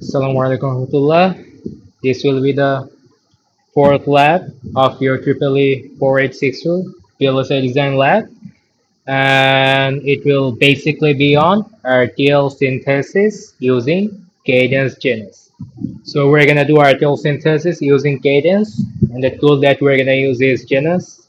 Assalamualaikum warahmatullah. This will be the fourth lab of your EEE 4862 PLSI Design Lab, and it will basically be on RTL Synthesis using Cadence Genus. So we're gonna do RTL Synthesis using Cadence, and the tool that we're gonna use is Genus.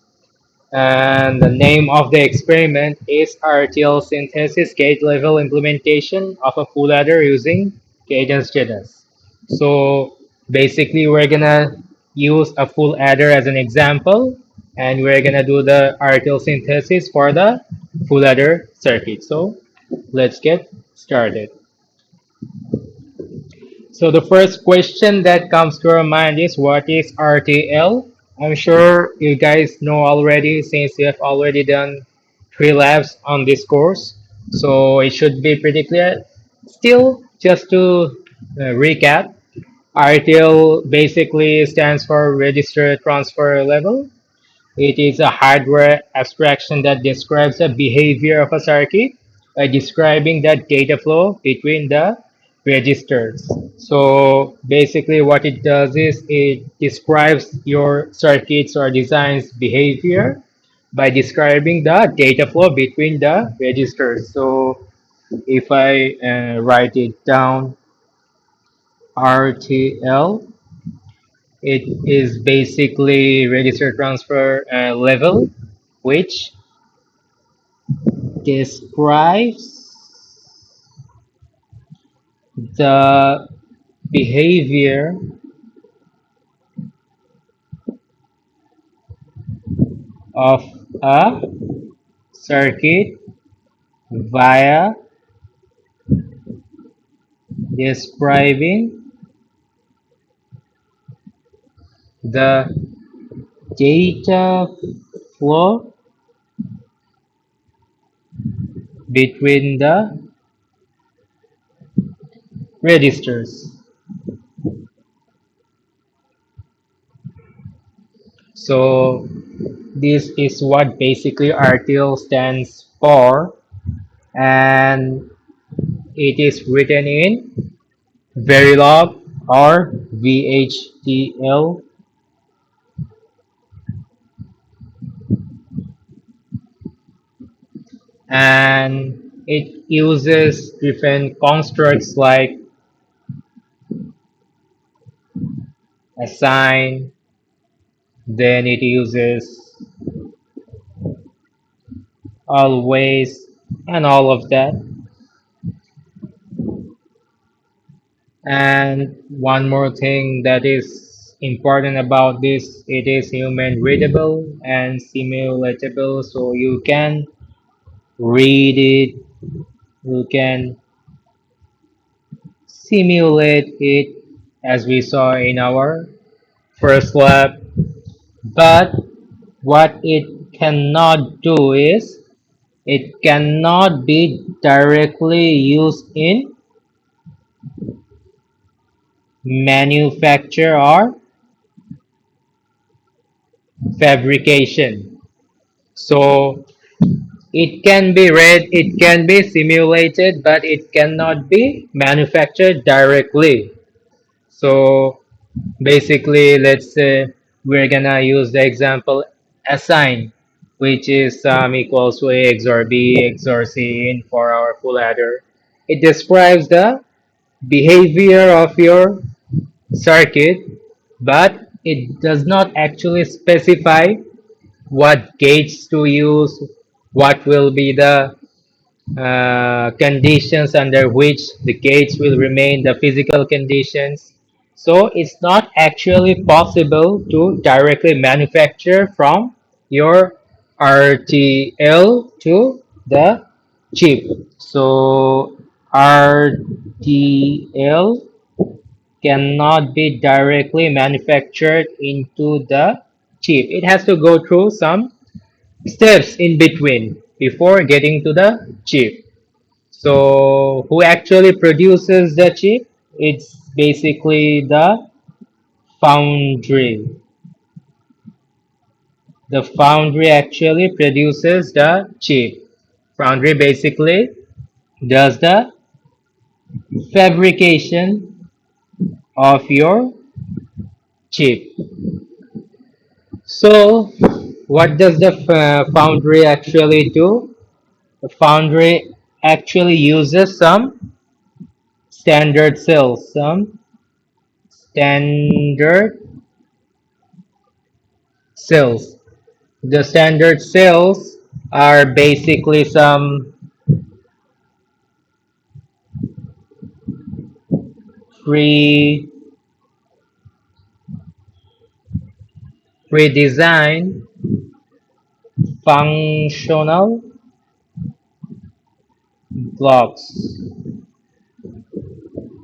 And the name of the experiment is RTL Synthesis Gate Level Implementation of a Full Adder using Cadence Genus. So basically we're gonna use a full adder as an example, and we're gonna do the RTL synthesis for the full adder circuit. So let's get started. So the first question that comes to our mind is, what is RTL? I'm sure you guys know already since you have already done 3 labs on this course. So it should be pretty clear. Still, just to recap, RTL basically stands for Register Transfer Level. It is a hardware abstraction that describes the behavior of a circuit by describing the data flow between the registers. So basically what it does is it describes your circuits or designs behavior by describing the data flow between the registers. So if I write it down, RTL, it is basically register transfer level, which describes the behavior of a circuit via describing the data flow between the registers. So this is what basically RTL stands for, and it is written in Verilog or VHDL, and it uses different constructs like assign, then it uses always, and all of that. And one more thing that is important about this, it is human readable and simulatable, so you can read it, you can simulate it as we saw in our first lab. But what it cannot do is it cannot be directly used in manufacture or fabrication. So it can be read, it can be simulated, but it cannot be manufactured directly. So basically, let's say we're gonna use the example assign, which is equals to A XOR B XOR C in for our full adder. It describes the behavior of your circuit, but it does not actually specify what gates to use, what will be the conditions under which the gates will remain the physical conditions. So it's not actually possible to directly manufacture from your RTL to the chip. So RTL cannot be directly manufactured into the chip. It has to go through some steps in between before getting to the chip. So who actually produces the chip? It's basically the foundry. The foundry actually produces the chip. Foundry basically does the fabrication of your chip. So, what does the foundry actually do? The foundry actually uses some standard cells, some standard cells. The standard cells are basically some pre pre-designed functional blocks.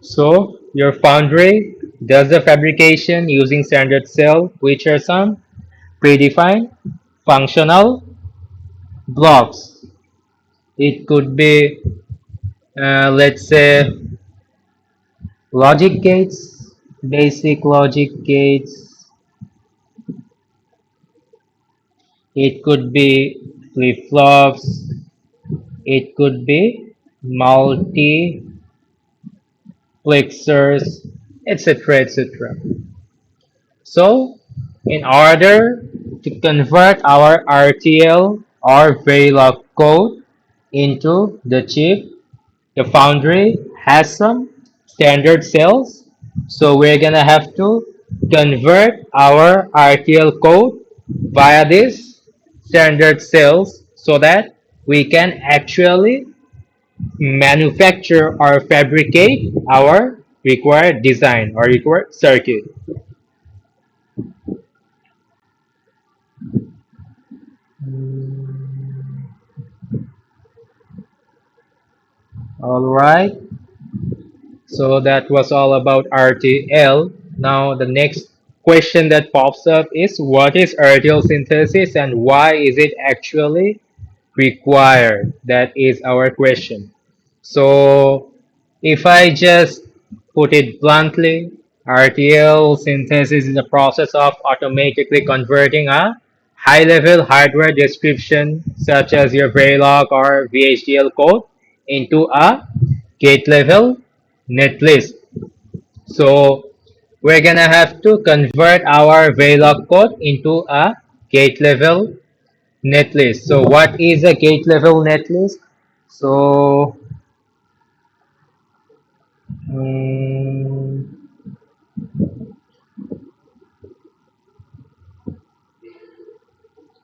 So your foundry does the fabrication using standard cell, which are some predefined functional blocks. It could be, let's say, logic gates, basic logic gates. It could be flip-flops. It could be multiplexers, etc., etc. So, in order to convert our RTL or Verilog code into the chip, the foundry has some standard cells. So we're gonna have to convert our RTL code via this standard cells so that we can actually manufacture or fabricate our required design or required circuit. All right. So that was all about RTL. Now the next question that pops up is what is RTL synthesis and why is it actually required? That is our question. So if I just put it bluntly, RTL synthesis is a process of automatically converting a high-level hardware description such as your Verilog or VHDL code into a gate-level netlist. So we're gonna have to convert our Verilog code into a gate-level netlist. So what is a gate-level netlist? So mm,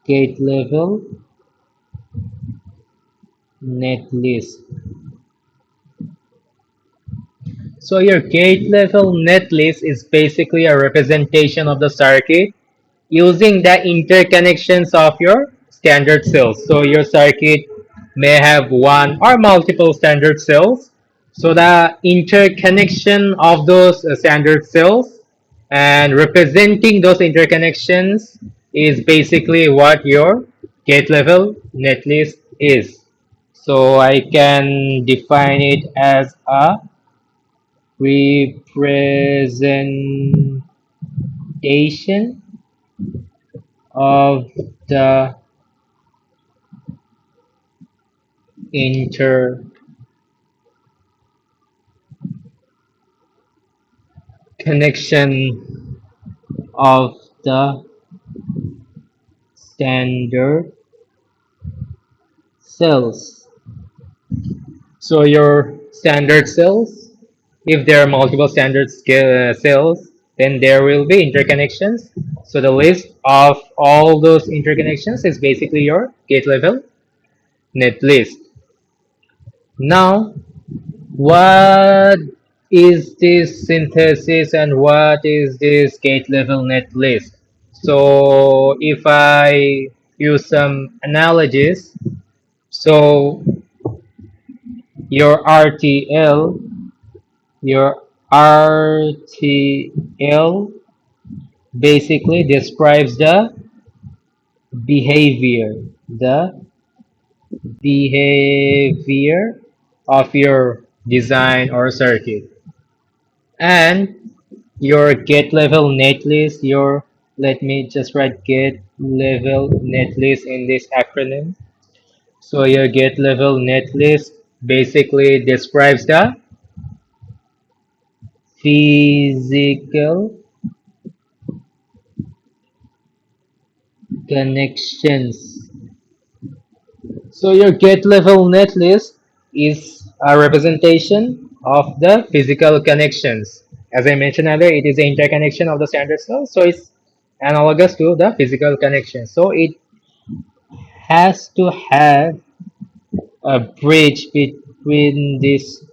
gate level netlist. So your gate level netlist is basically a representation of the circuit using the interconnections of your standard cells. So your circuit may have one or multiple standard cells. So the interconnection of those standard cells and representing those interconnections is basically what your gate level netlist is. So I can define it as a representation of the interconnection of the standard cells. So your standard cells, if there are multiple standard cells, then there will be interconnections. So the list of all those interconnections is basically your gate level net list. Now, what is this synthesis and what is this gate level net list? So if I use some analogies, so your RTL, your RTL basically describes behavior, the behavior of your design or circuit. And your get level netlist, your let me just write get level netlist in this acronym. So your get level netlist basically describes the physical connections. So your gate level netlist is a representation of the physical connections. As I mentioned earlier, it is the interconnection of the standard cell, so it's analogous to the physical connection. So it has to have a bridge between these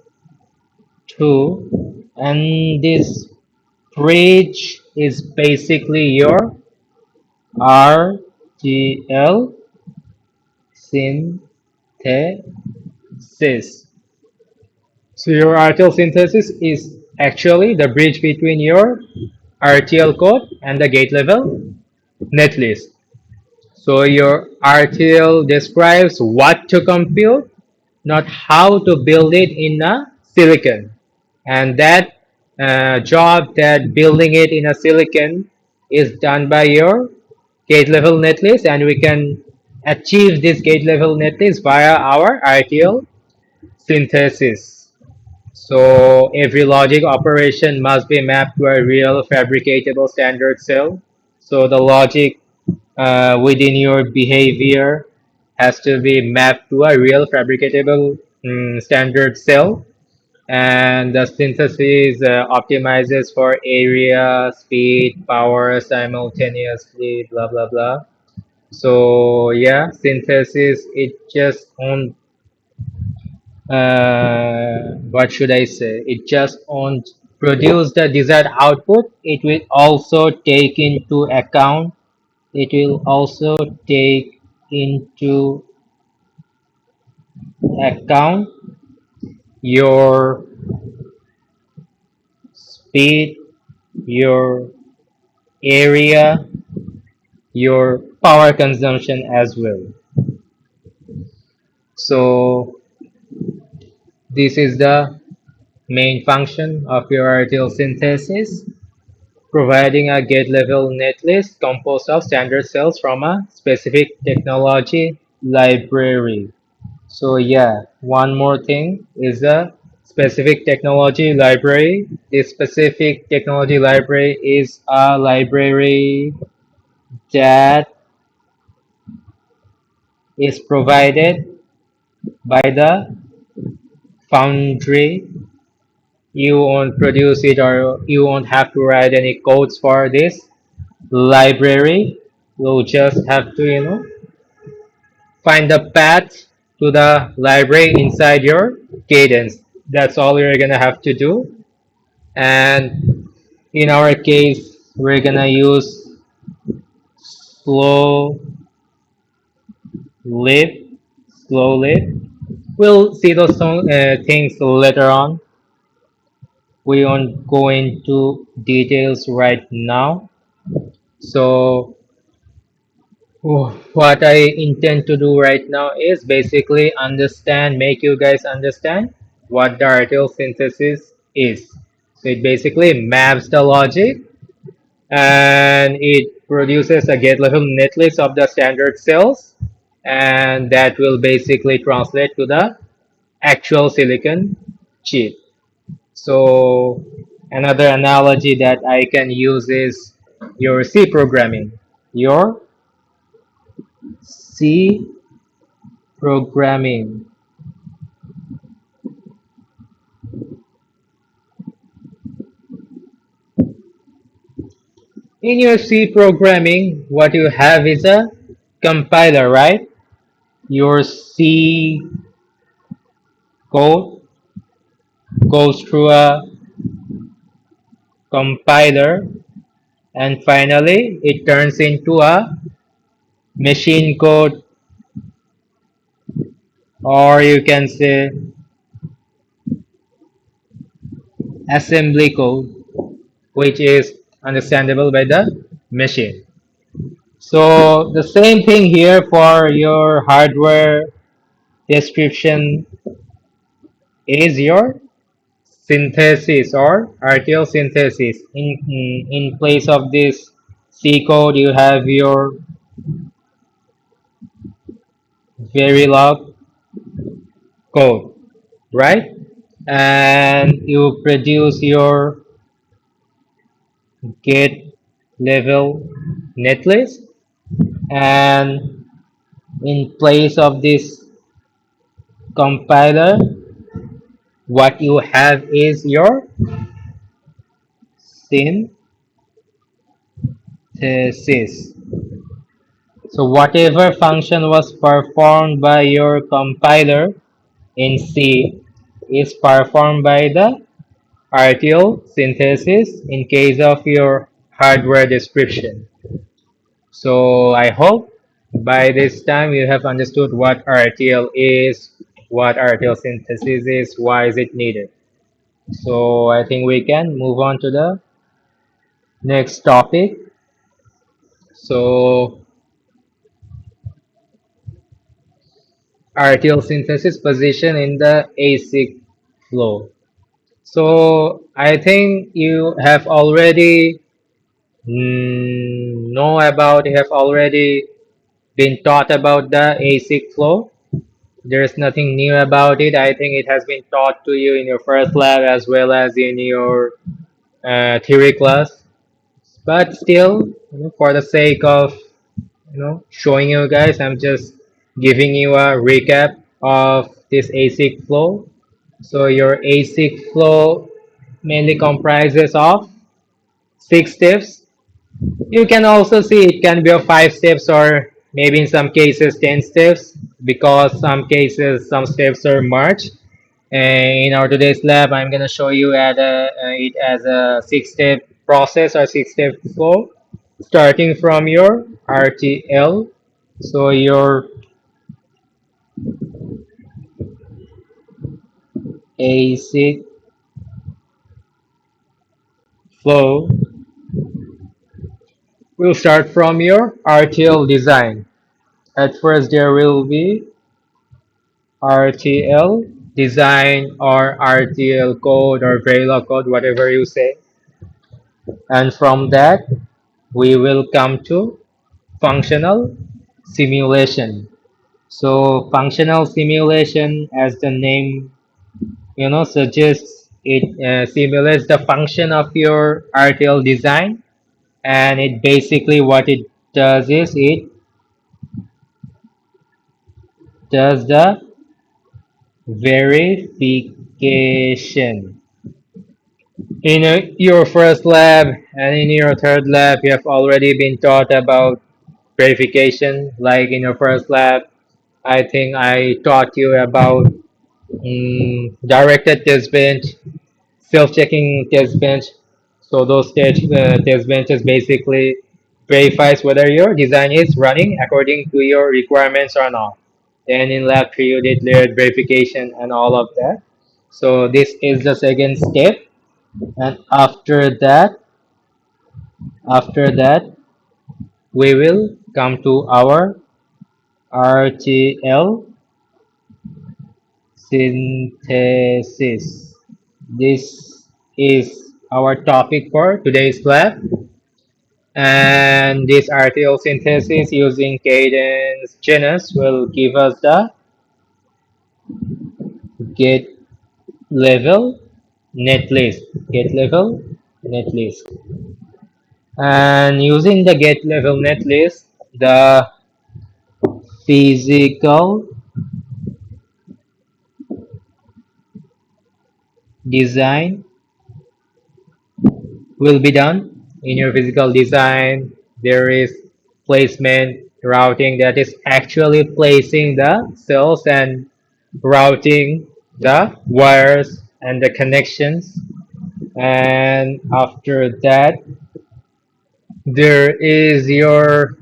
two, and this bridge is basically your RTL synthesis. So your RTL synthesis is actually the bridge between your RTL code and the gate level netlist. So your RTL describes what to compute, not how to build it in a silicon. And that job that building it in a silicon is done by your gate level netlist, and we can achieve this gate level netlist via our RTL synthesis. So every logic operation must be mapped to a real fabricatable standard cell. So the logic within your behavior has to be mapped to a real fabricatable standard cell. And the synthesis optimizes for area, speed, power simultaneously, blah, blah, blah. So yeah, synthesis, it just on what should I say? It just won't produce the desired output. It will also take into account. It will also take into account your speed, your area, your power consumption as well. So this is the main function of your RTL synthesis, providing a gate-level netlist composed of standard cells from a specific technology library. So yeah, one more thing is a specific technology library. This specific technology library is a library that is provided by the foundry. You won't produce it, or you won't have to write any codes for this library. You'll just have to, find the path to the library inside your cadence. That's all you're gonna have to do. And in our case, we're gonna use slow live, slow live. We'll see those things later on. We won't go into details right now. So what I intend to do right now is basically make you guys understand what the RTL synthesis is. So it basically maps the logic, and it produces a gate level netlist of the standard cells, and that will basically translate to the actual silicon chip. So another analogy that I can use is your C programming. Your C programming. In your C programming, what you have is a compiler, right? Your C code goes through a compiler, and finally it turns into a machine code, or you can say assembly code, which is understandable by the machine. So the same thing here for your hardware description is your synthesis or RTL synthesis. In place of this C code, you have your Verilog code, right? And you produce your get level netlist, and in place of this compiler, what you have is your synthesis. So whatever function was performed by your compiler in C is performed by the RTL synthesis in case of your hardware description. So I hope by this time you have understood what RTL is, what RTL synthesis is, why is it needed. So I think we can move on to the next topic. So RTL synthesis position in the ASIC flow. So I think you have already know about, you have already been taught about the ASIC flow. There's nothing new about it. I think it has been taught to you in your first lab as well as in your theory class. But still, for the sake of showing you guys, I'm just giving you a recap of this ASIC flow. So your ASIC flow mainly comprises of 6 steps. You can also see it can be of 5 steps or maybe in some cases 10 steps because some cases some steps are merged. And in our today's lab, I'm gonna show you it as a 6 step process or 6 step flow, starting from your RTL. So your ASIC flow will start from your RTL design. At first, there will be RTL design or RTL code or Verilog code, whatever you say. And from that, we will come to functional simulation. So functional simulation, as the name suggests, it simulates the function of your RTL design, and it basically what it does is it does the verification. In your first lab and in your third lab, you have already been taught about verification. Like in your first lab, I think I taught you about directed test bench, self-checking test bench. So those test benches basically verifies whether your design is running according to your requirements or not. Then in lab 3, you did layered verification and all of that. So this is the second step. And after that, we will come to our RTL synthesis. This is our topic for today's lab. And this RTL synthesis using cadence genus will give us the get level netlist. Get level netlist. And using the get level netlist, the physical design will be done. In your physical design, there is placement routing that is actually placing the cells and routing the wires and the connections. And after that, there is your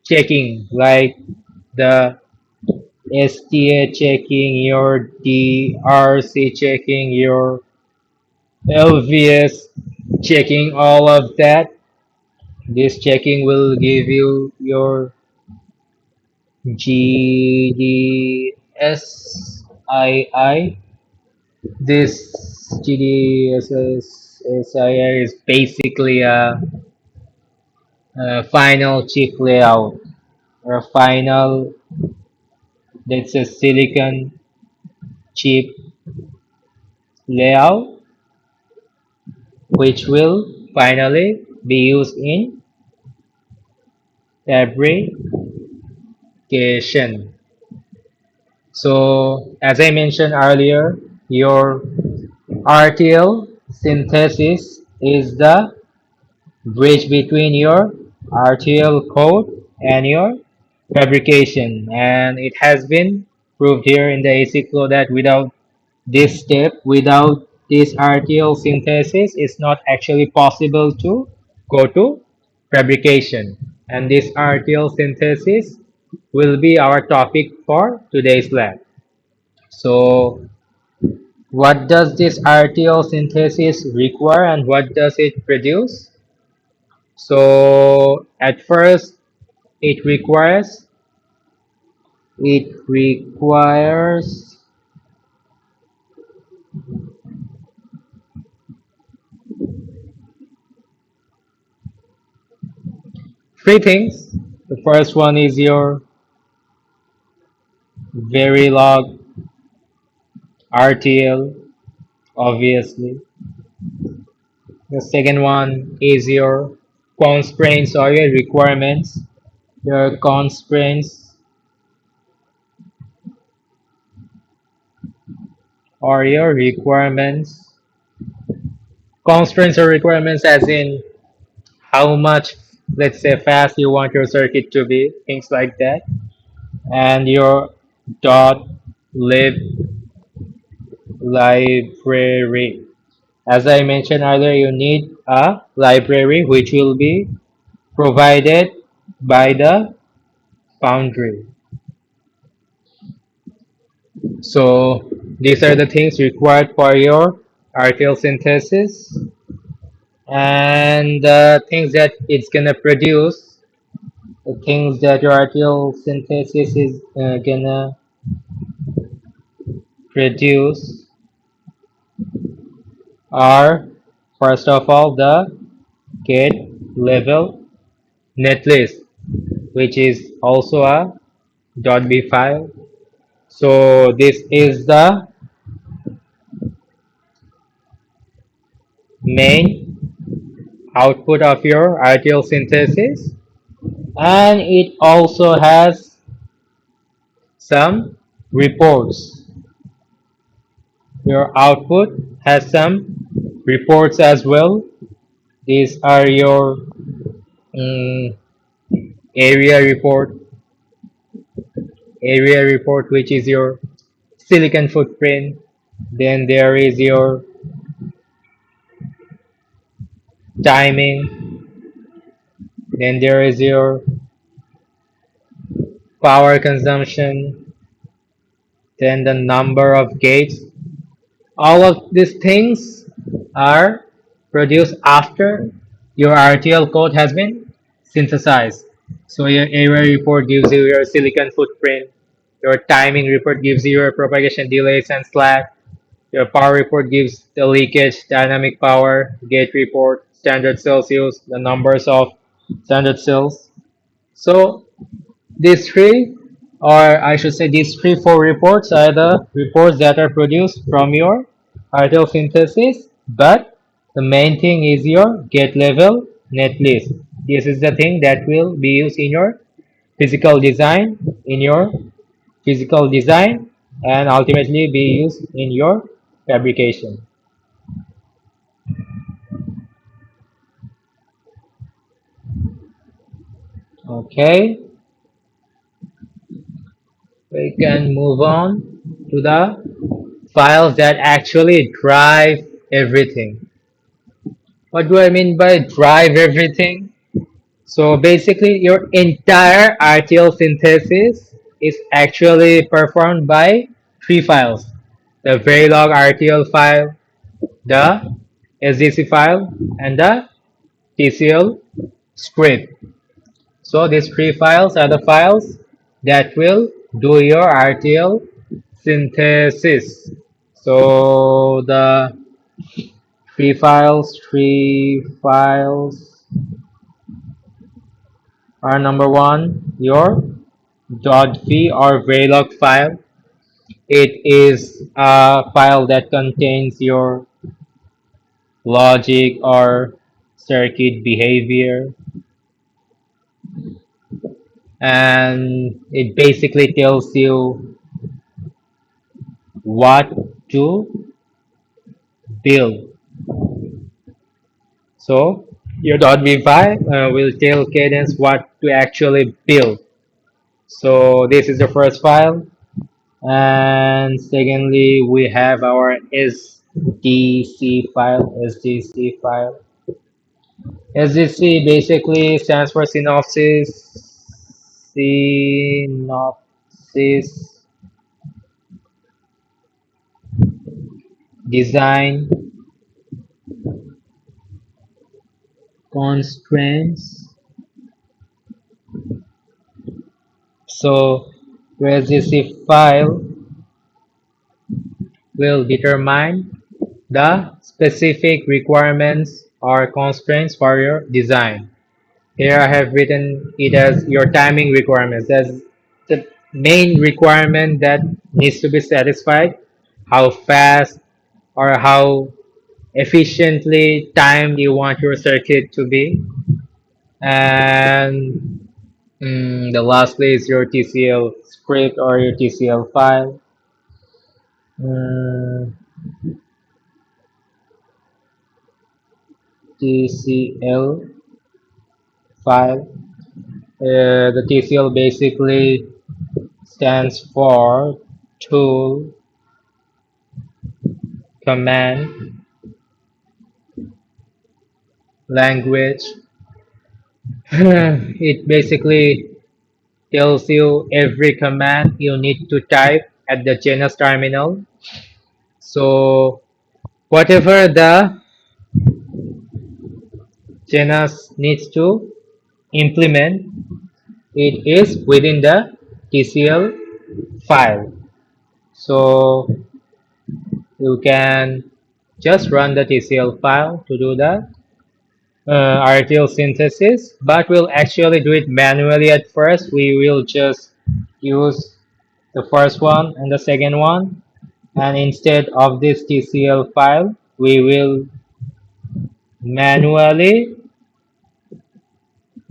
checking, like the STA checking, your DRC checking, your LVS checking, all of that. This checking will give you your GDSII. This GDSSII is basically a final chip layout or a final, that's a silicon chip layout which will finally be used in fabrication. So, as I mentioned earlier, your RTL synthesis is the bridge between your RTL code and your fabrication. And it has been proved here in the ASIC flow that without this step, without this RTL synthesis, it's not actually possible to go to fabrication. And this RTL synthesis will be our topic for today's lab. So, what does this RTL synthesis require and what does it produce? So, at first, it requires it requires three things. The first one is your Verilog RTL, obviously. The second one is your constraints or your requirements. Your constraints or your requirements. Constraints or requirements as in how much, let's say, fast you want your circuit to be, things like that. And your dot lib library. As I mentioned earlier, you need a library which will be provided by the foundry. So these are the things required for your RTL synthesis and the things that it's gonna produce. The things that your RTL synthesis is gonna produce are first of all the gate level netlist, which is also a .b file. So this is the main output of your RTL synthesis, and it also has some reports. Your output has some reports as well. These are your mm, area report, which is your silicon footprint. Then there is your timing. Then there is your power consumption. Then the number of gates. All of these things are produced after your RTL code has been synthesized. So your area report gives you your silicon footprint. Your timing report gives you your propagation delays and slack. Your power report gives the leakage, dynamic power, gate report, standard cells use, the numbers of standard cells. So these three, or I should say these three, four reports are the reports that are produced from your RTL synthesis, but the main thing is your gate level netlist. This is the thing that will be used in your physical design, in your physical design, and ultimately be used in your fabrication. Okay, we can move on to the files that actually drive everything. What do I mean by drive everything? So basically, your entire RTL synthesis is actually performed by three files: the Verilog RTL file, the SDC file, and the TCL script. So these three files are the files that will do your RTL synthesis. So the three files are number one, your .v or Verilog file. It is a file that contains your logic or circuit behavior, and it basically tells you what to build. So your .v5 will tell Cadence what to actually build. So this is the first file, and secondly we have our SDC file. SDC file. SDC basically stands for synopsis design constraints. So your SDC file will determine the specific requirements or constraints for your design. Here I have written it as your timing requirements. That's the main requirement that needs to be satisfied. How fast or how efficiently timed you want your circuit to be. And the lastly is your TCL script or your TCL file. Mm, TCL file. The TCL basically stands for tool command language. It basically tells you every command you need to type at the Genus terminal. So whatever the Genus needs to implement, it is within the TCL file. So you can just run the TCL file to do that. RTL synthesis, but we'll actually do it manually at first. We will just use the first one and the second one, and instead of this TCL file, we will manually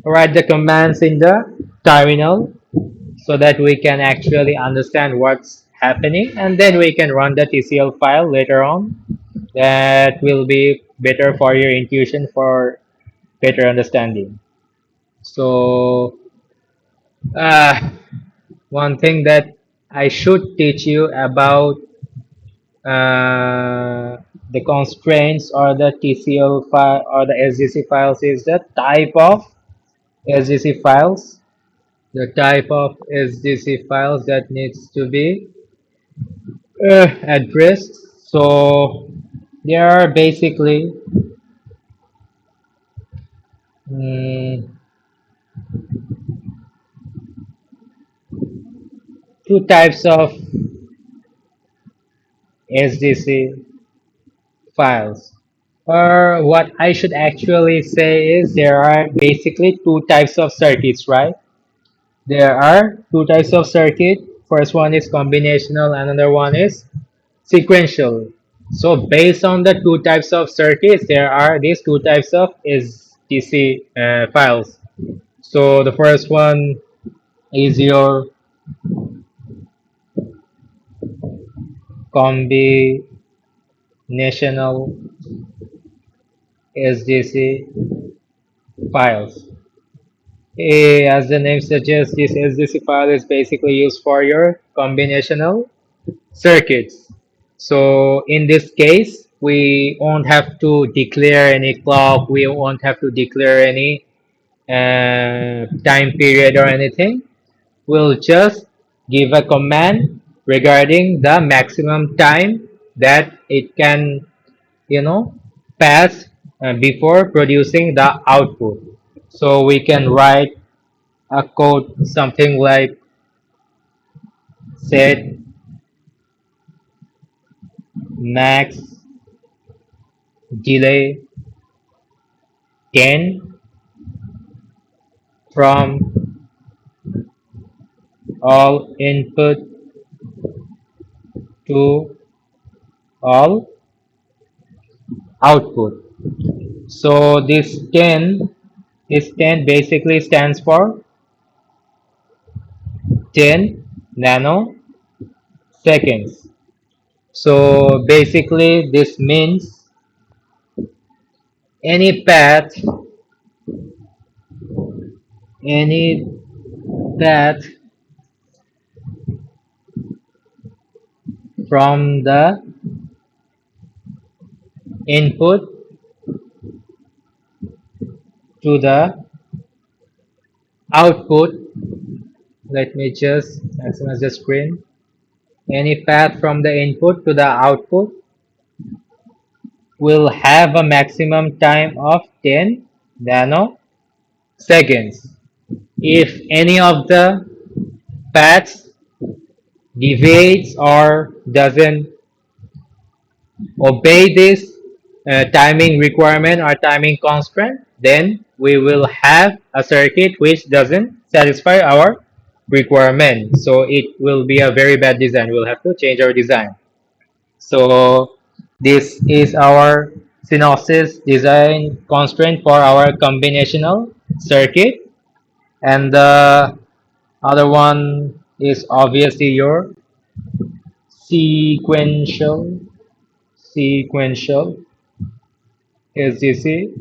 write the commands in the terminal so that we can actually understand what's happening, and then we can run the TCL file later on. That will be better for your intuition for better understanding. So Uh, one thing that I should teach you about the constraints or the TCL file or the SDC files is the type of SDC files. The type of SDC files that needs to be addressed. So there are basically mm, two types of SDC files. Or what I should actually say is there are basically two types of circuits, right? There are two types of circuit. First one is combinational, another one is sequential. So based on the two types of circuits, there are these two types of SDC files. So the first one is your combinational SDC files. As the name suggests, this SDC file is basically used for your combinational circuits. So in this case, we won't have to declare any clock, we won't have to declare any time period or anything. We'll just give a command regarding the maximum time that it can, you know, pass before producing the output. So we can write a code something like set max delay 10 from all input to all output. So this 10 basically stands for 10 nanoseconds. So basically this means any path, any path from the input to the output. Let me just maximize the screen. Any path from the input to the output will have a maximum time of 10 nanoseconds. If any of the paths deviates or doesn't obey this timing requirement or timing constraint, then we will have a circuit which doesn't satisfy our requirement. So it will be a very bad design. We'll have to change our design. So this is our synopsis design constraint for our combinational circuit. And the other one is obviously your sequential sequential SDC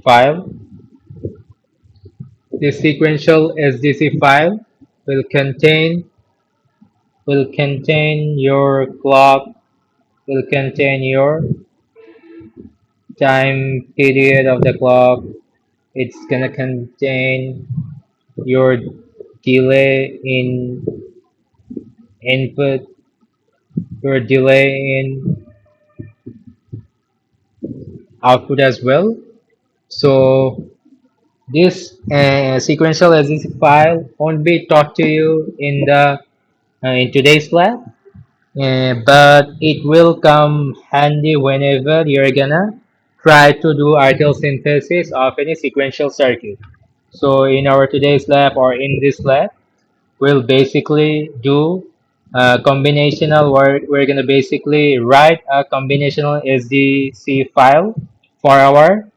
file. The sequential SDC file will contain your clock, will contain your time period of the clock. It's gonna contain your delay in input, your delay in output as well. So this sequential SDC file won't be taught to you in today's lab, but it will come handy whenever you're gonna try to do RTL synthesis of any sequential circuit. So in our today's lab or in this lab, we'll basically do combinational. We're gonna basically write a combinational SDC file for our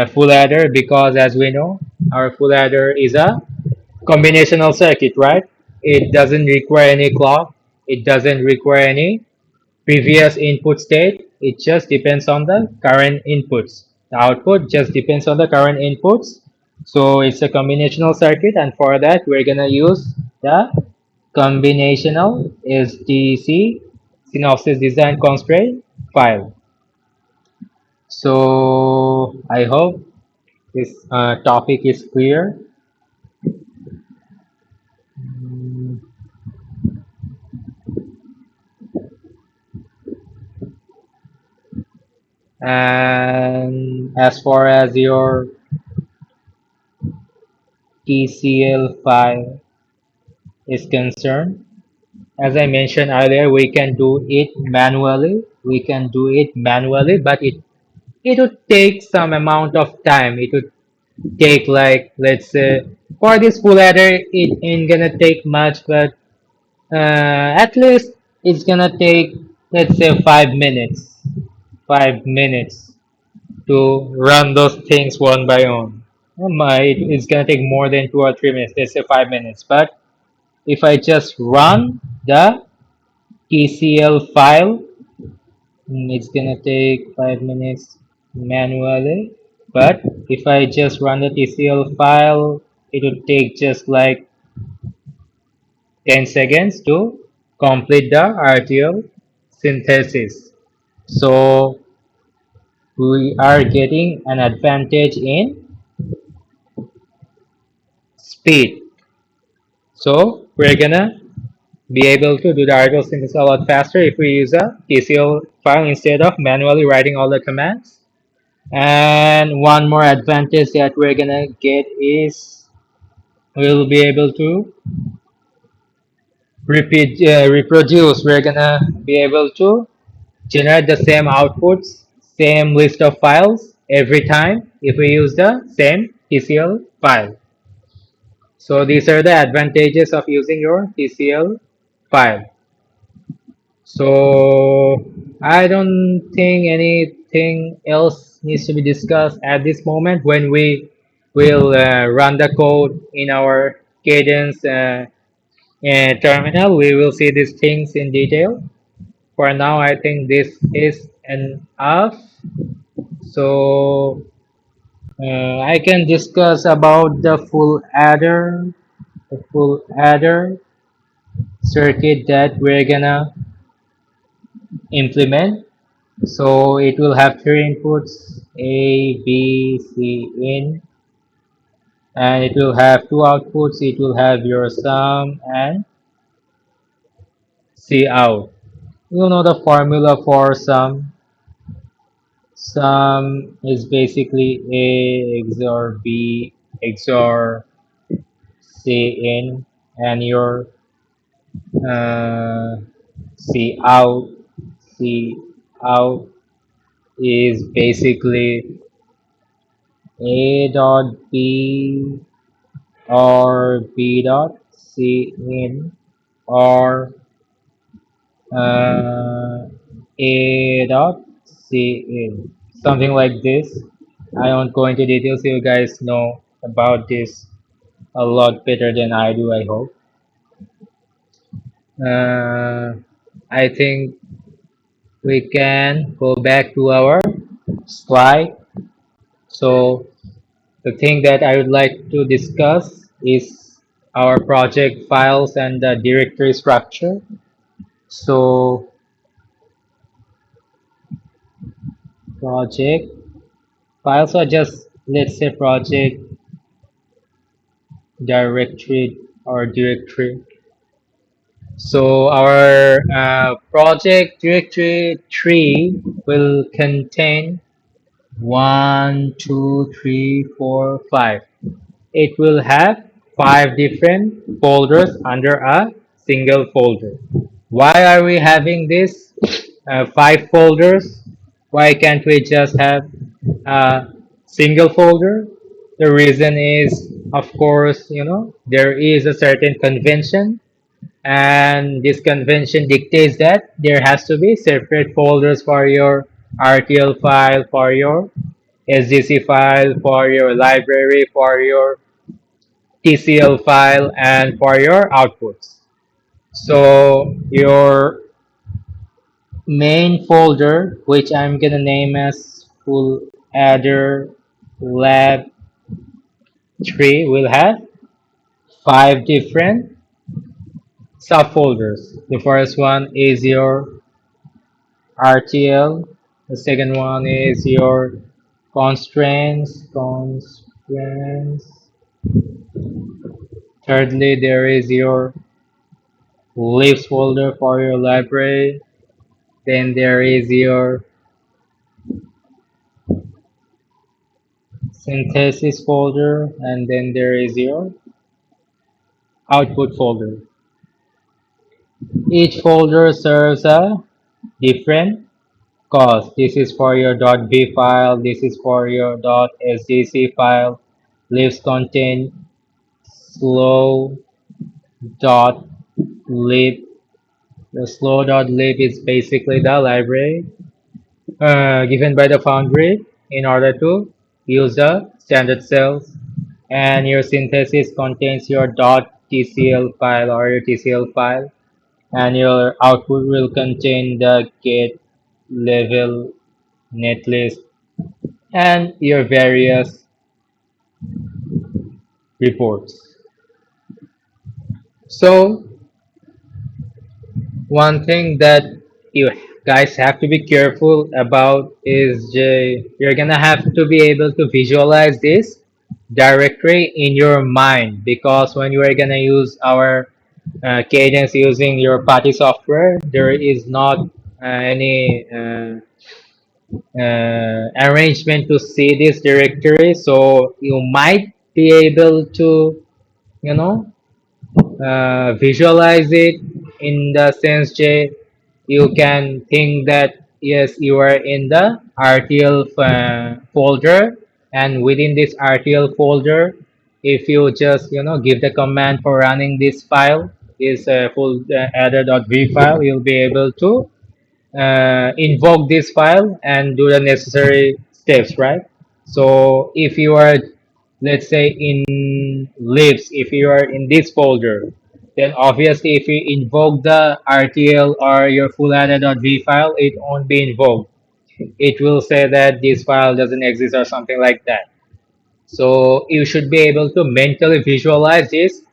full adder, because as we know, our full adder is a combinational circuit, right? It doesn't require any clock. It doesn't require any previous input state. It just depends on the current inputs. The output just depends on the current inputs. So it's a combinational circuit, and for that we're gonna use the combinational SDC synopsis design constraint file. So I hope this topic is clear. And as far as your TCL file is concerned, as I mentioned earlier, we can do it manually. We can do it manually, but it would take some amount of time. It would take, like, let's say for this full adder, it ain't gonna take much, but at least it's gonna take, let's say, 5 minutes. 5 minutes to run those things one by one. It's gonna take more than 2 or 3 minutes. Let's say 5 minutes. But if I just run the TCL file, it's gonna take 5 minutes manually. But if I just run the TCL file, it would take just like 10 seconds to complete the RTL synthesis. So we are getting an advantage in speed. So we're gonna be able to do the RTL synthesis a lot faster if we use a TCL file instead of manually writing all the commands. And one more advantage that we're gonna get is we'll be able to reproduce. We're gonna be able to generate the same outputs, same list of files every time if we use the same TCL file. So these are the advantages of using your TCL file. So I don't think any anything else needs to be discussed at this moment when we will run the code in our cadence terminal? We will see these things in detail. For now, I think this is enough. So I can discuss about the full adder circuit that we're gonna implement. So it will have three inputs A, B, C in, and it will have two outputs. It will have your sum and C out. You know the formula for sum. Sum is basically A XOR B XOR C in, and your uh, C out. C out is basically A dot B or B dot C in or uh, A dot C in. Something like this. I won't go into details. You guys know about this a lot better than I do, I hope. Uh, I think we can go back to our slide. So the thing that I would like to discuss is our project files and the directory structure. So project files are just, let's say, project directory or directory. So our project directory tree will contain one, two, three, four, five. It will have five different folders under a single folder. Why are we having this five folders? Why can't we just have a single folder? The reason is, of course, there is a certain convention, and this convention dictates that there has to be separate folders for your RTL file, for your SDC file, for your library, for your TCL file, and for your outputs. So your main folder, which I'm gonna name as full adder lab 3, will have five different subfolders. The first one is your RTL. The second one is your constraints. Thirdly, there is your lists folder for your library. Then there is your synthesis folder, and then there is your output folder. Each folder serves a different cause. This is for your .b file, this is for your .sdc file. Lists contain slow dot lib. The slow dot lib is basically the library given by the foundry in order to use the standard cells, and your synthesis contains your .tcl file or your tcl file, and your output will contain the gate level netlist and your various reports. So one thing that you guys have to be careful about is you're gonna have to be able to visualize this directory in your mind, because when you are gonna use our cadence using your party software, there is not any arrangement to see this directory, so you might be able to you know visualize it in the sense J, you can think that yes, you are in the RTL folder, and within this RTL folder, if you just give the command for running this file, this full adder.v file, you'll be able to invoke this file and do the necessary steps, right? So if you are, let's say in libs, if you are in this folder, then obviously if you invoke the RTL or your full data.v file, it won't be invoked. It will say that this file doesn't exist or something like that. So you should be able to mentally visualize this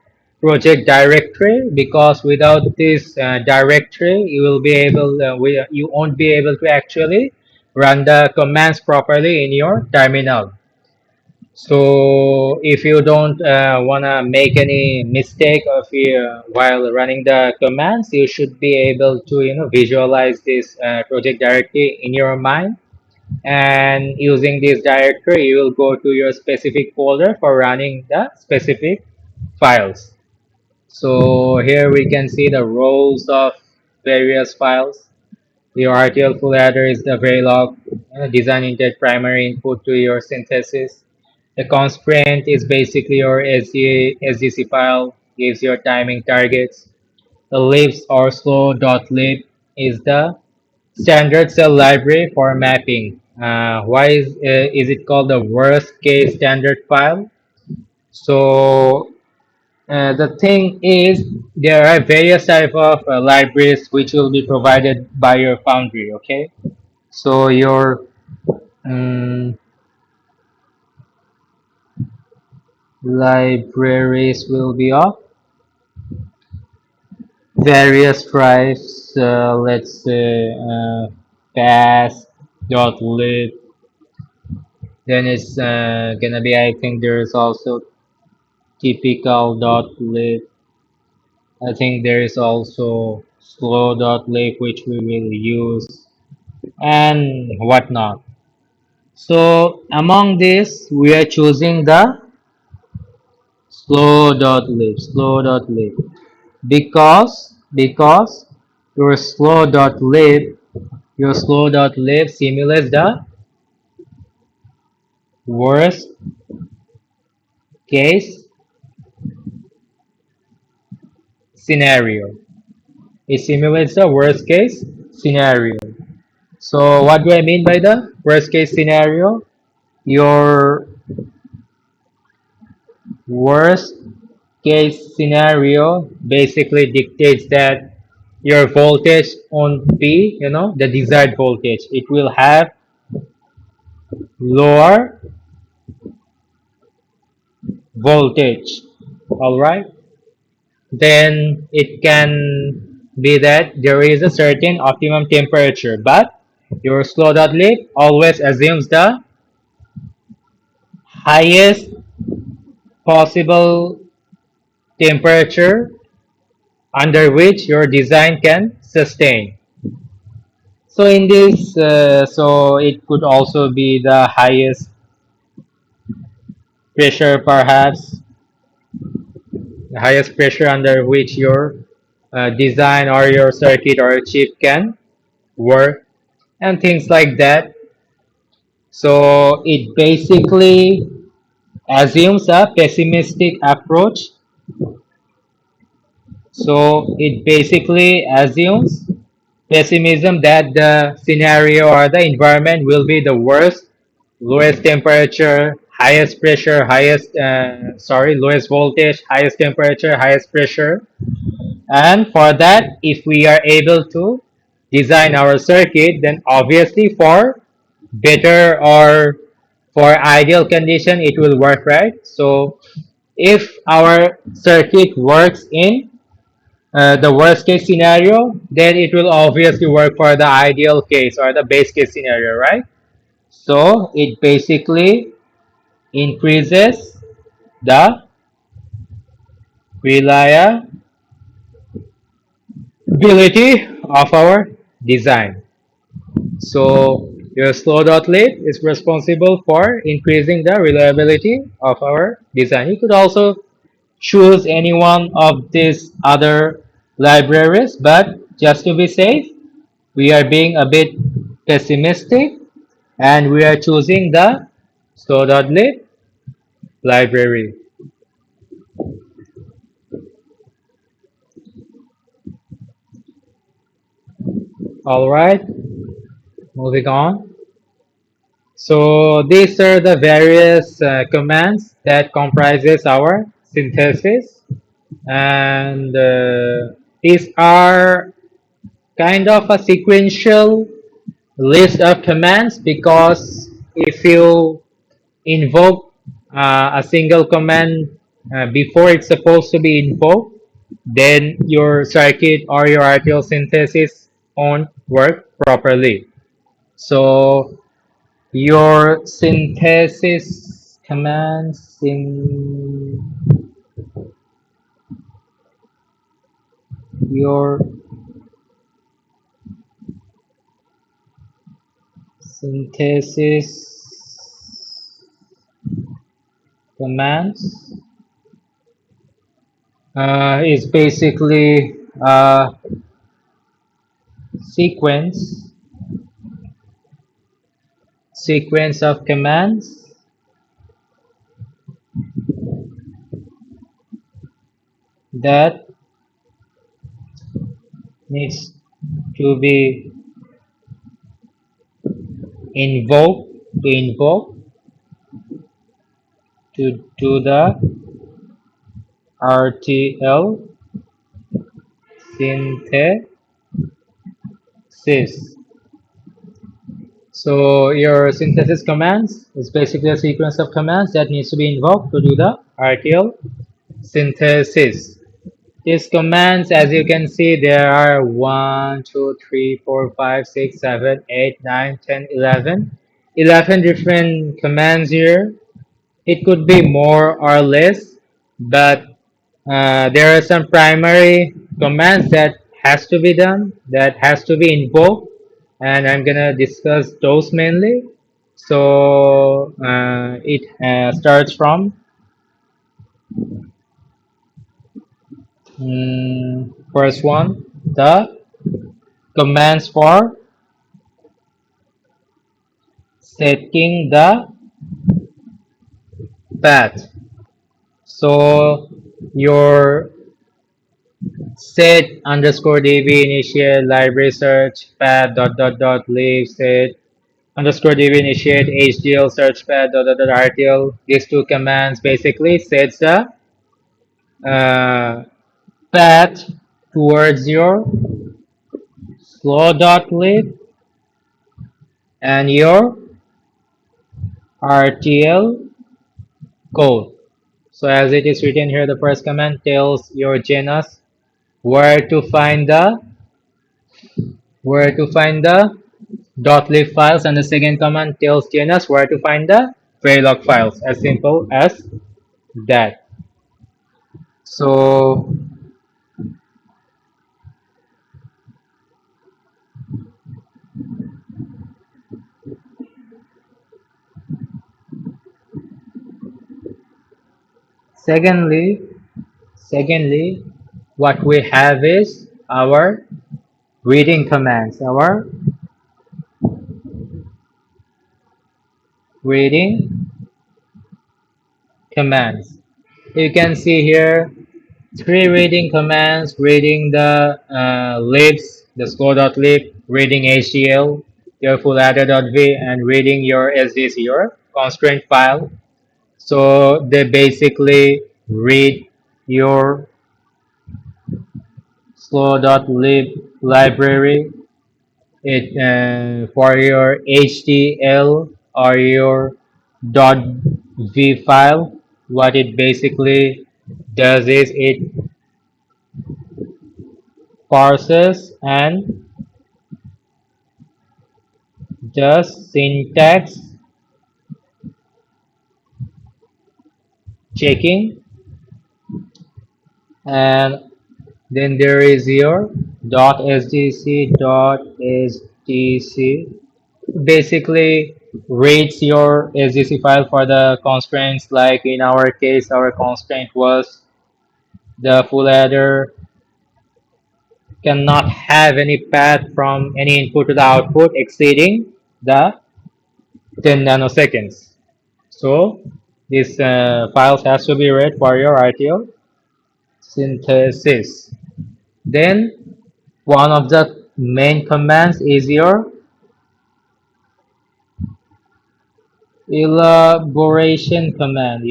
project directory, because without this directory, you will be able, you won't be able to actually run the commands properly in your terminal. So if you don't want to make any mistake of while running the commands, you should be able to visualize this project directory in your mind, and using this directory you will go to your specific folder for running the specific files. So here we can see the rows of various files. Your RTL full header is the Verilog design intent primary input to your synthesis. The constraint is basically your SDC file, gives your timing targets. The libs or slow.lib is the standard cell library for mapping. Why is it called the worst case standard file? So the thing is, there are various type of libraries which will be provided by your foundry. Okay, so your um, libraries will be of various types. Let's say fast.lib. Then it's gonna be, I think there's also typical.lib. I think there is also slow.lib which we will use and whatnot. So among this, we are choosing the slow.lib because your slow.lib simulates the worst case scenario. It simulates the worst case scenario. So what do I mean by the worst case scenario? Your worst case scenario basically dictates that your voltage on P, the desired voltage, it will have lower voltage. All right. Then it can be that there is a certain optimum temperature, but your slow.lib always assumes the highest possible temperature under which your design can sustain. So in this, so it could also be the highest pressure, perhaps the highest pressure under which your design or your circuit or chip can work, and things like that. So it basically assumes a pessimistic approach. So it basically assumes pessimism that the scenario or the environment will be the worst, lowest temperature, highest pressure, lowest voltage, highest temperature, highest pressure. And for that, if we are able to design our circuit, then obviously for better or for ideal condition, it will work, right? So if our circuit works in the worst case scenario, then it will obviously work for the ideal case or the base case scenario, right? So it basically increases the reliability of our design. So your slow.lib is responsible for increasing the reliability of our design. You could also choose any one of these other libraries, but just to be safe, we are being a bit pessimistic and we are choosing the slow.lib library. All right, moving on. So these are the various commands that comprises our synthesis, and these are kind of a sequential list of commands because if you invoke a single command before it's supposed to be invoked, then your circuit or your RTL synthesis won't work properly. So your synthesis commands in your synthesis commands is basically a sequence sequence of commands that needs to be invoked to invoke to the RTL synthesis. So your synthesis commands is basically a sequence of commands that needs to be invoked to do the RTL synthesis. These commands, as you can see, there are 1, 2, 3, 4, 5, 6, 7, 8, 9, 10, 11. 11 different commands here. It could be more or less, but there are some primary commands that has to be done, that has to be invoked, and I'm gonna discuss those mainly. So it starts from first one, the commands for setting the path. So your set underscore db initiate library search path dot dot dot leave set underscore db initiate hdl search path dot dot dot rtl. These two commands basically sets the uh, path towards your slow dot leave and your RTL code. So as it is written here, the first command tells your genus where to find the .lib files, and the second command tells genus where to find the Verilog files. As simple as that. So secondly, secondly, what we have is our reading commands. Our reading commands. You can see here three reading commands: reading the libs, the score.lib, reading HDL, your full adder.v, and reading your SDC, your constraint file. So they basically read your slow.lib library for your HDL or your .v file. What it basically does is it parses and does syntax checking, and then there is your .sdc basically reads your SDC file for the constraints. Like in our case, our constraint was the full adder cannot have any path from any input to the output exceeding the 10 nanoseconds. So these files has to be read for your RTL synthesis. Then one of the main commands is your elaboration command.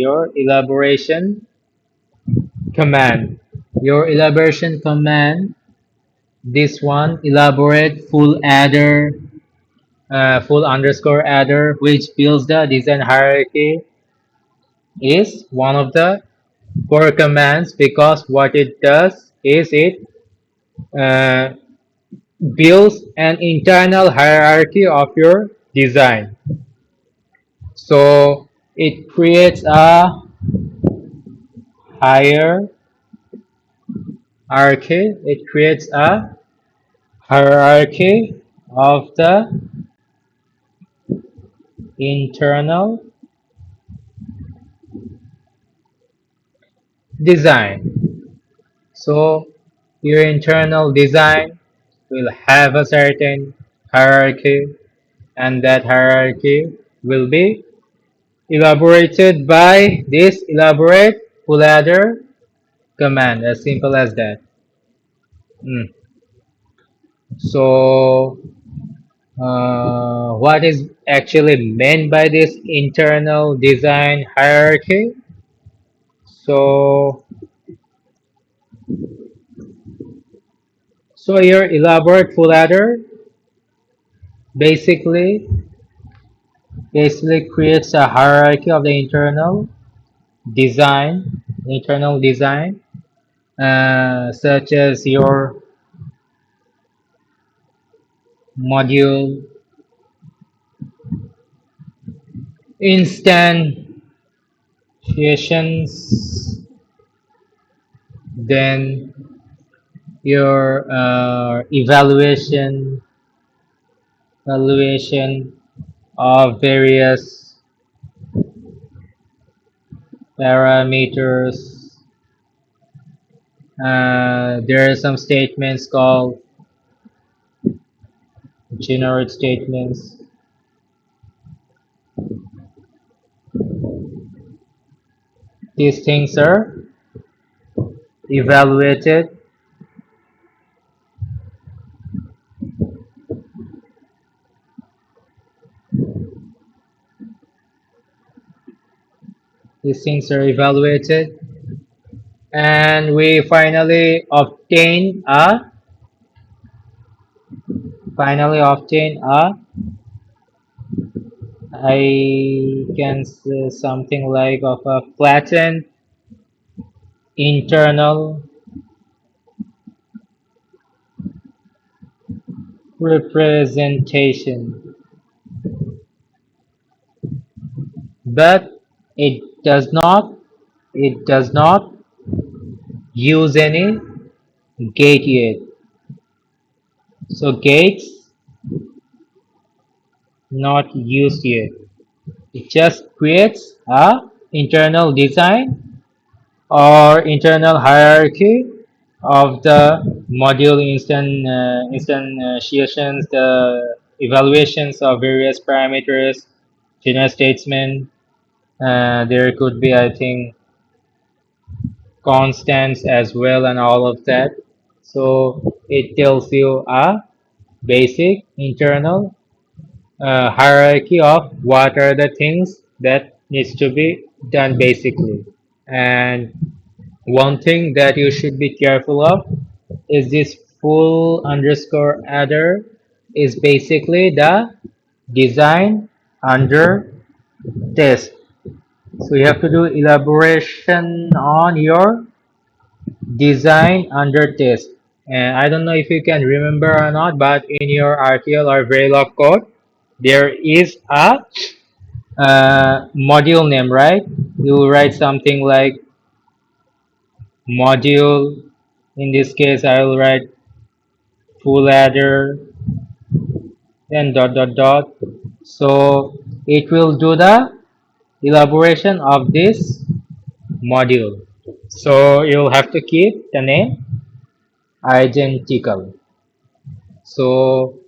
Command. Your elaboration command. This one, elaborate full adder, full underscore adder, which builds the design hierarchy, is one of the core commands because what it does is it uh, builds an internal hierarchy of your design. So it creates a hierarchy. It creates a hierarchy of the internal design. So your internal design will have a certain hierarchy, and that hierarchy will be elaborated by this elaborate full adder command, as simple as that. Mm. So what is actually meant by this internal design hierarchy? So, so your elaborate full adder basically creates a hierarchy of the internal design, such as your module instantiations, then your evaluation of various parameters. There are some statements called generic statements. These things are evaluated. These things are evaluated, and we finally obtain a I can say something like of a flattened internal representation, but it does not use any gate yet. So gates not used yet. It just creates a internal design or internal hierarchy of the module instantiations, the evaluations of various parameters, general statements. There could be, I think, constants as well, and all of that. So it tells you a basic internal hierarchy of what are the things that needs to be done basically. And one thing that you should be careful of is this full underscore adder is basically the design under test. So you have to do elaboration on your design under test. And I don't know if you can remember or not, but in your RTL or Verilog code, there is a module name, right? You write something like module. In this case, I will write full adder, then dot dot dot. So it will do the elaboration of this module. So you'll have to keep the name identical. So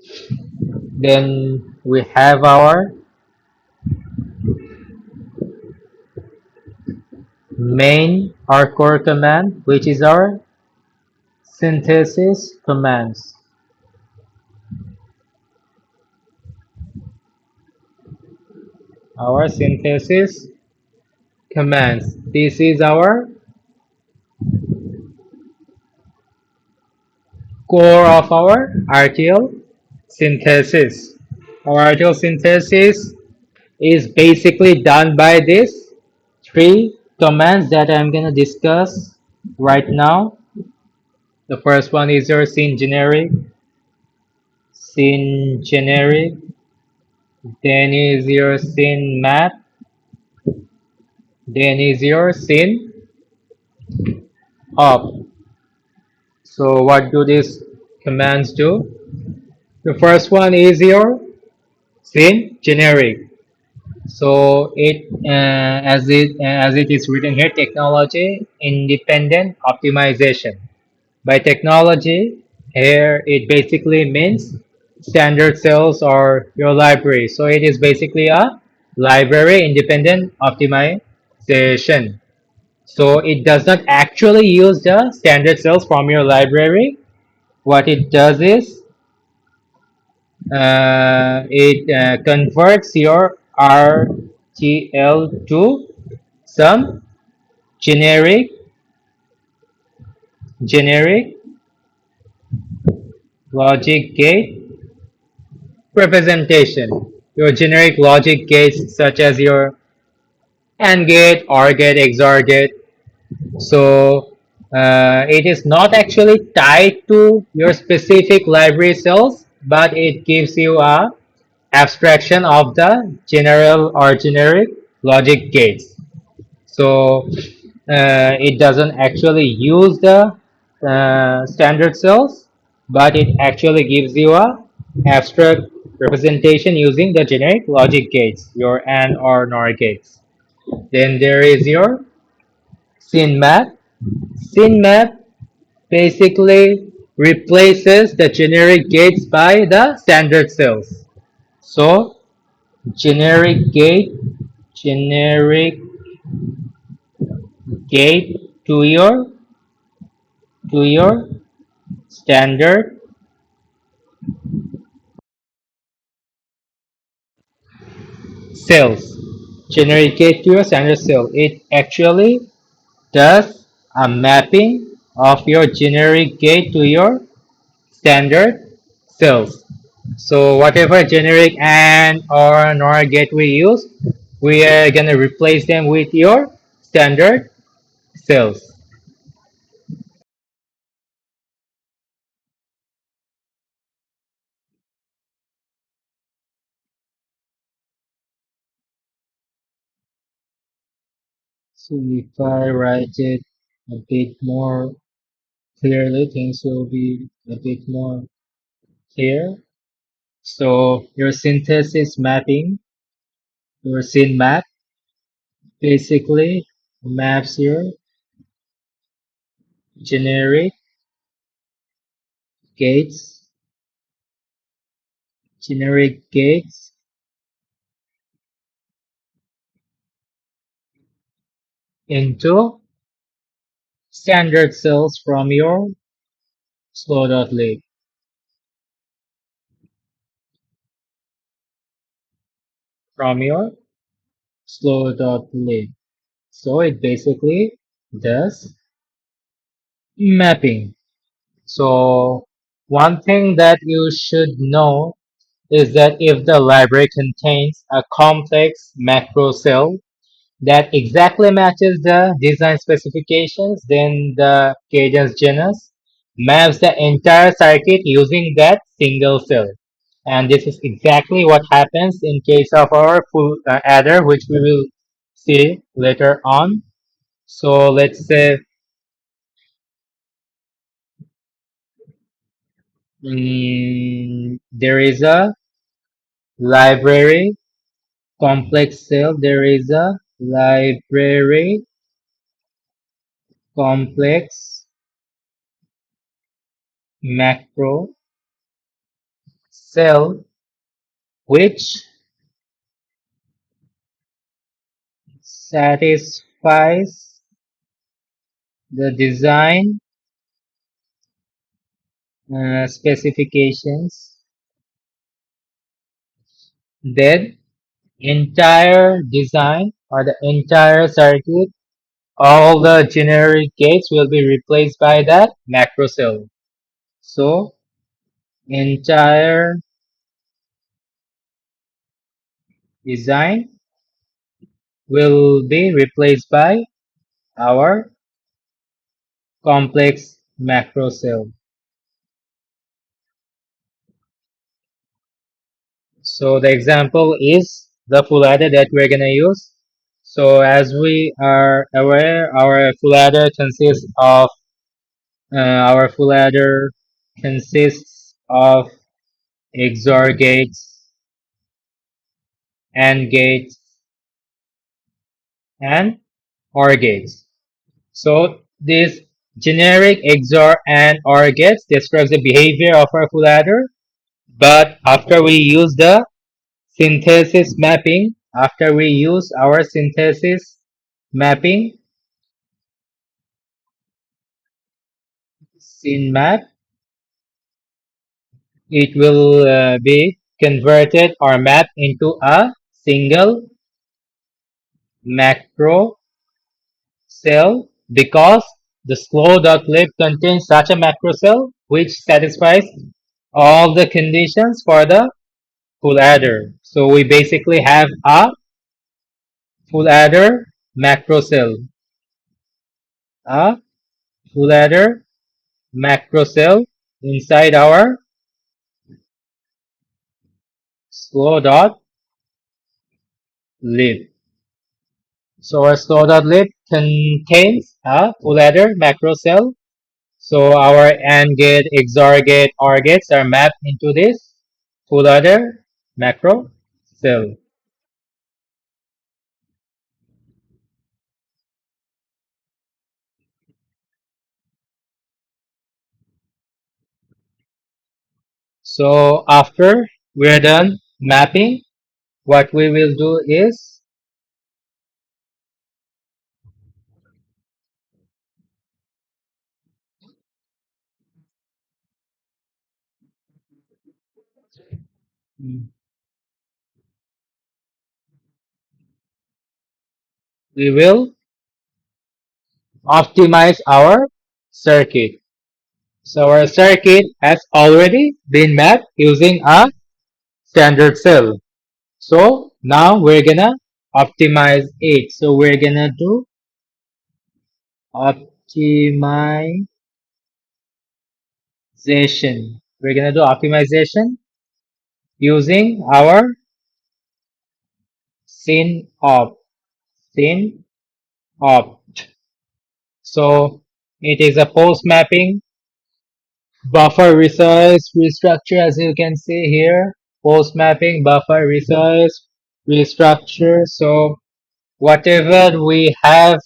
then we have our main our core command, which is our synthesis commands. our synthesis commands. This is our core of our RTL synthesis. Our RTL synthesis is basically done by these three commands that I'm gonna discuss right now. The first one is your scene generic, then is your scene map, then is your scene op. So what do these commands do? The first one is your scene generic. So as it is written here, technology independent optimization. By technology, here it basically means standard cells or your library. So it is basically a library independent optimization. So it does not actually use the standard cells from your library. What it does is it converts your RTL to some generic generic logic gate representation. Your generic logic gates such as your AND gate, OR gate, XOR gate. So it is not actually tied to your specific library cells, but it gives you a abstraction of the general or generic logic gates. So it doesn't actually use the standard cells, but it actually gives you a abstract representation using the generic logic gates, your AND or NOR gates. Then there is your scene map. Scene map basically replaces the generic gates by the standard cells. So generic gate, generic gate to your standard cells. Generic gate to your standard cell. It actually does a mapping of your generic gate to your standard cells. So whatever generic AND or NOR gate we use, we are gonna replace them with your standard cells. So if I write it a bit more clearly, things will be a bit more clear. So your synthesis mapping, your scene map basically maps your generic gates, generic gates into standard cells slow.lib, from your slow.lib. So it basically does mapping. So one thing that you should know is that if the library contains a complex macro cell that exactly matches the design specifications, then the cadence genus maps the entire circuit using that single cell. And this is exactly what happens in case of our full adder, which we will see later on. So let's say there is a library complex cell, there is a library complex macro cell which satisfies the design specifications. Then entire design or the entire circuit, all the generic gates will be replaced by that macro cell. So entire design will be replaced by our complex macro cell. So the example is the full adder that we're gonna use. So as we are aware, our full adder consists of XOR gates, AND gates, and OR gates. So this generic XOR and OR gates describes the behavior of our full adder. But after we use the synthesis mapping, after we use our synthesis mapping, synmap, it will be converted or mapped into a single macro cell because the slow.lib contains such a macro cell which satisfies all the conditions for the full adder. So we basically have a full adder macro cell, a full adder macro cell inside our slow.lib. So our slow.lib contains a full adder macro cell. So our AND gate, XOR gate, OR gates are mapped into this full adder macro cell. So after we're done mapping, what we will do is we will optimize our circuit. So our circuit has already been mapped using a standard cell. So now we're gonna optimize it. So we're gonna do optimization. We're gonna do optimization using our synopt. Synopt. So it is a post mapping buffer resize restructure, as you can see here. Post mapping buffer resize restructure. So whatever we have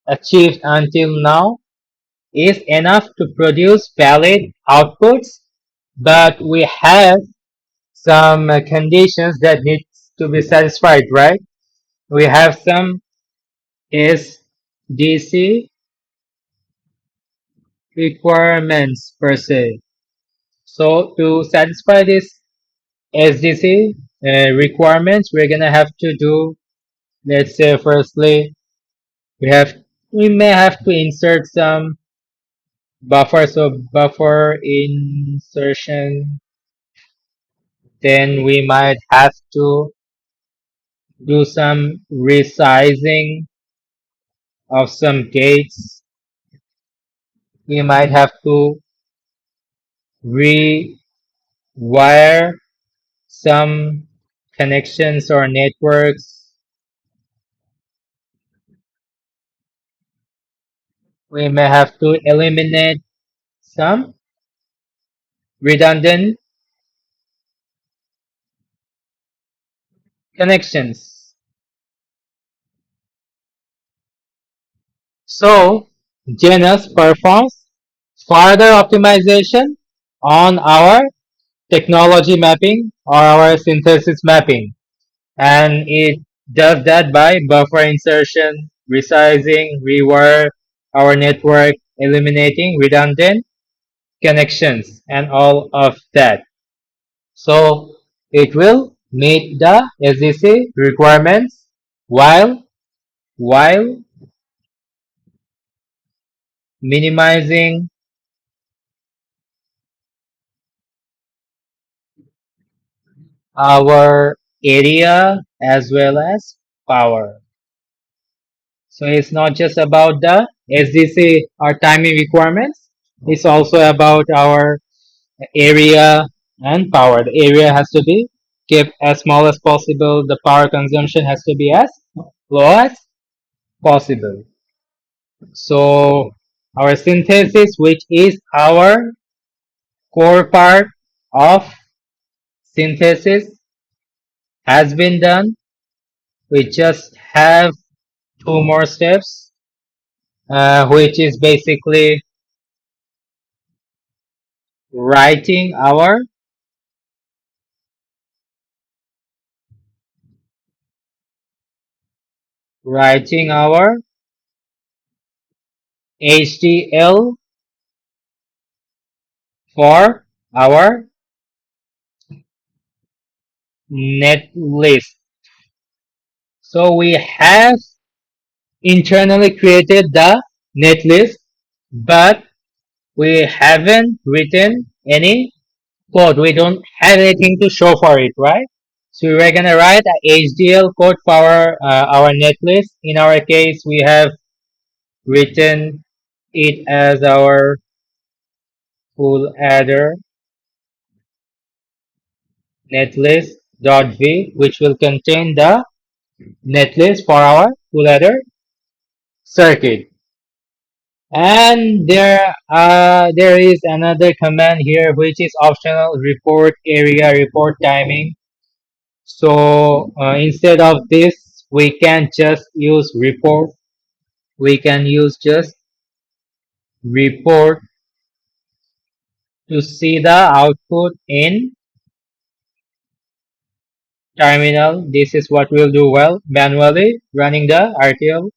achieved until now is enough to produce valid outputs, but we have some conditions that need to be satisfied, right? We have some SDC requirements per se. So to satisfy this SDC requirements, we're gonna have to do, let's say, firstly, we may have to insert some buffer. So buffer insertion. Then we might have to do some resizing of some gates. We might have to rewire some connections or networks. We may have to eliminate some redundant connections. So Genus performs further optimization on our technology mapping or our synthesis mapping, and it does that by buffer insertion, resizing, rewire our network, eliminating redundant connections, and all of that. So it will meet the SDC requirements while minimizing our area as well as power. So it's not just about the SDC or timing requirements, it's also about our area and power. The area has to be kept as small as possible, the power consumption has to be as low as possible. So our synthesis, which is our core part of synthesis, has been done. We just have two more steps, which is basically writing our HDL for our netlist. So we have internally created the netlist, but we haven't written any code. We don't have anything to show for it, right? So we're gonna write a HDL code for our netlist. In our case, we have written it as our full adder netlist.v, which will contain the netlist for our full adder circuit. And there is another command here which is optional: report area, report timing. So instead of this, we can just use report. We can use just report to see the output in terminal. This is what we'll do well manually running the RTL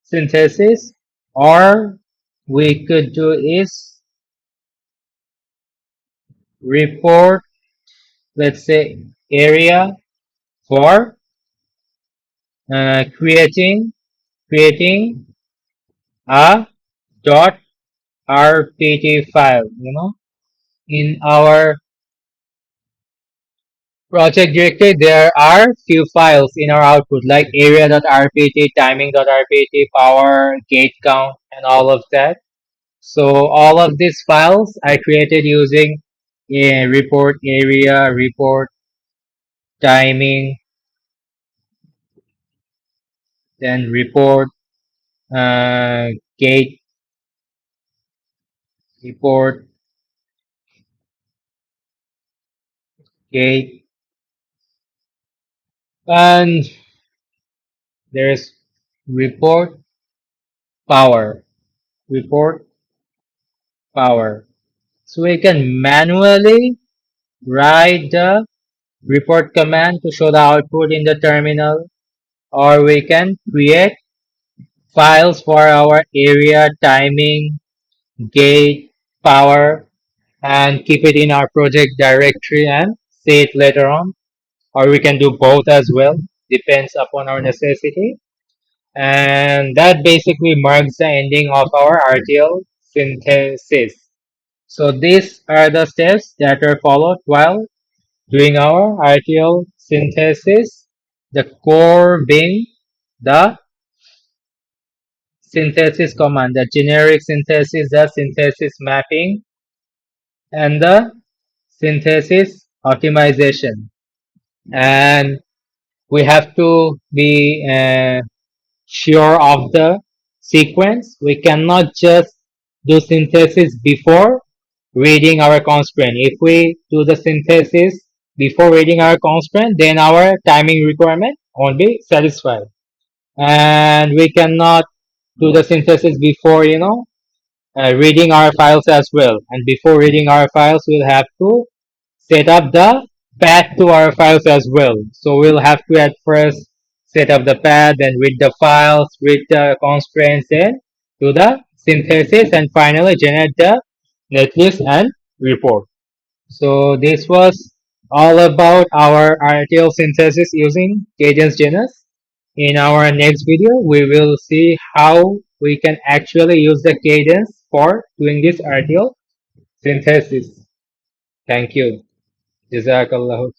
synthesis, or we could do is report, let's say, area for creating a dot rpt file. In our project directory there are few files in our output like area.rpt, timing.rpt, power, gate count, and all of that. So all of these files I created using a report area, report timing, then report uh, gate, report gate, and there's report power, report power. So we can manually write the report command to show the output in the terminal, or we can create files for our area, timing, gate, power, and keep it in our project directory and see it later on. Or we can do both as well, depends upon our necessity. And that basically marks the ending of our RTL synthesis. So these are the steps that are followed while doing our RTL synthesis, the core being the synthesis command, the generic synthesis, the synthesis mapping, and the synthesis optimization. And we have to be sure of the sequence. We cannot just do synthesis before reading our constraint. If we do the synthesis before reading our constraint, then our timing requirement won't be satisfied. And we cannot do the synthesis before, reading our files as well. And before reading our files, we'll have to set up the path to our files as well. So we'll have to at first set up the path, then read the files, read the constraints, then do the synthesis, and finally generate the netlist and report. So this was all about our RTL synthesis using cadence genus. In our next video, we will see how we can actually use the cadence for doing this RTL synthesis. Thank you. Jazakallah.